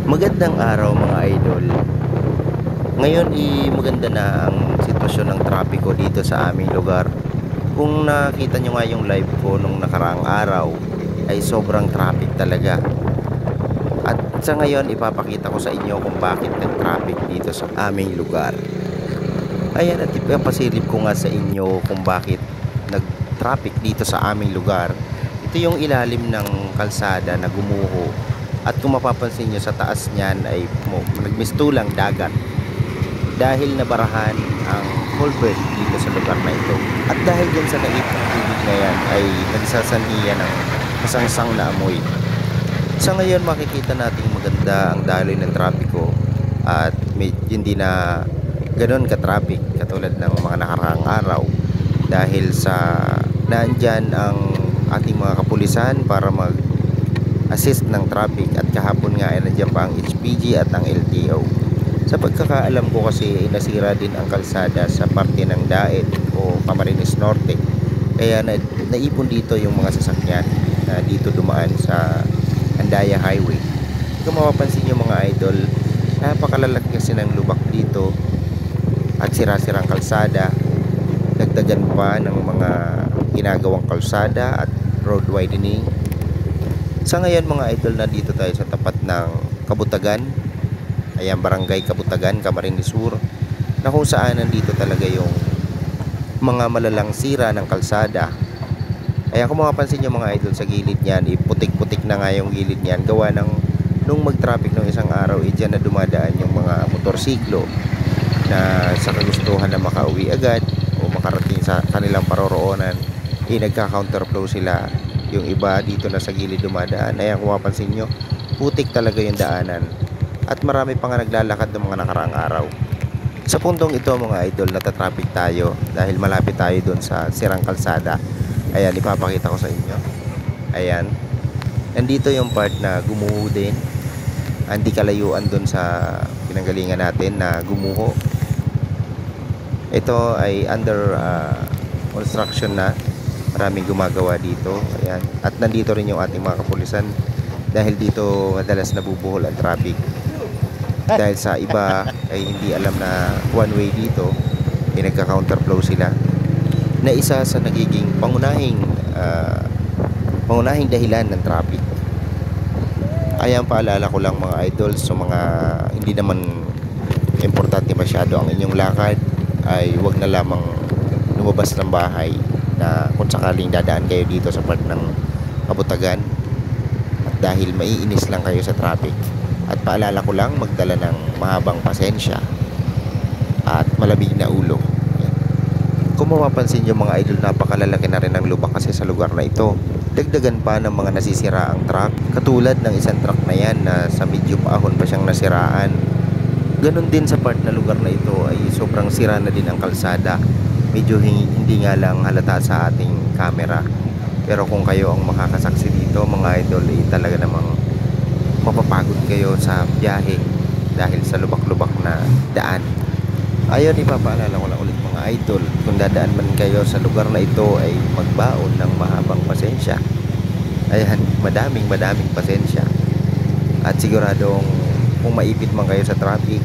Magandang araw mga idol. Ngayon maganda na ang sitwasyon ng trapiko dito sa aming lugar. Kung nakita nyo nga yung live ko nung nakaraang araw, ay sobrang traffic talaga. At sa ngayon ipapakita ko sa inyo kung bakit nag-traffic dito sa aming lugar. Ayan, at ipapasilip ko nga sa inyo kung bakit nag-traffic dito sa aming lugar. Ito yung ilalim ng kalsada na gumuho. At kung mapapansin nyo sa taas niyan ay nagmistulang dagat dahil nabarahan ang culvert dito sa lugar na ito. At dahil dyan sa naipong tubig na yan ay nagsasanhiyan ng masangsang na amoy. Sa ngayon makikita nating maganda ang daloy ng trapiko at hindi na ganoon ka-traffic katulad ng mga nakaraang araw dahil sa naandyan ang ating mga kapulisan para mag-assist ng traffic, at kahapon nga ay nandiyan pa ang HPG at ang LTO. Sa pagkakaalam ko kasi nasira din ang kalsada sa parte ng Daet o Camarines Norte, kaya naipon dito yung mga sasakyan na dito dumaan sa Andaya Highway. Kung mapapansin nyo mga idol, napakalalaki kasi ng lubak dito at sira-sirang kalsada. Dagdagan pa ng mga ginagawang kalsada at road widening. Sa ngayon mga idol, na dito tayo sa tapat ng Kabutagan. Ayan, Barangay Kabutagan, Camarines Sur, na kung saan nandito talaga yung mga malalang sira ng kalsada. Ayan, kung mapapansin nyo mga idol, sa gilid niyan, putik-putik na nga yung gilid niyan. Gawa ng nung mag-traffic ng isang araw, dyan na dumadaan yung mga motorsiklo na sa kagustuhan na makauwi agad o makarating sa kanilang paroroonan, nagka-counterflow sila. Yung iba dito na sa gilid dumadaan. Ayan, kung mapapansin nyo, putik talaga yung daanan. At marami pa nga naglalakad ng mga nakaraang araw. Sa puntong ito mga idol, natatraffic tayo dahil malapit tayo doon sa sirang kalsada. Ayan, ipapakita ko sa inyo. Ayan, nandito yung part na gumuho din. Hindi kalayuan doon sa pinanggalingan natin na gumuho. Ito ay under construction na. Maraming gumagawa dito. Ayan. At nandito rin yung ating mga kapulisan dahil dito madalas nabubuhol ang traffic. Dahil sa iba ay hindi alam na one way dito, nagka-counterflow sila, na isa sa nagiging pangunahing dahilan ng traffic. Ayan, paalala ko lang mga idols, so mga hindi naman importante masyado ang inyong lakad, ay wag na lamang lumabas ng bahay na kung sakaling dadaan kayo dito sa part ng Kabutagan, at dahil maiinis lang kayo sa traffic. At paalala ko lang, magdala ng mahabang pasensya at malamig na ulo. Kung mapapansin nyo mga idol, napakalalaki na rin ang lubak kasi sa lugar na ito. Dagdagan pa ng mga nasisira ang truck, katulad ng isang truck na yan na sa medyo paahon pa siyang nasiraan. Ganon din sa part na lugar na ito ay sobrang sira na din ang kalsada. Medyo hindi nga lang halata sa ating camera, pero kung kayo ang makakasaksi dito mga idol, talaga namang mapapagod kayo sa biyahe dahil sa lubak-lubak na daan. Ayun, ipapaalala ko lang ulit mga idol, kung dadaan man kayo sa lugar na ito ay magbaon ng mahabang pasensya. Ayan, madaming pasensya. At siguradong kung maipit man kayo sa traffic,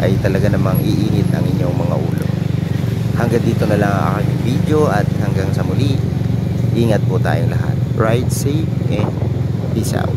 ay talaga namang iinit ang inyong mga ulo. Hanggang dito na lang ang aking video, at hanggang sa muli, ingat po tayong lahat. Ride safe and peace out.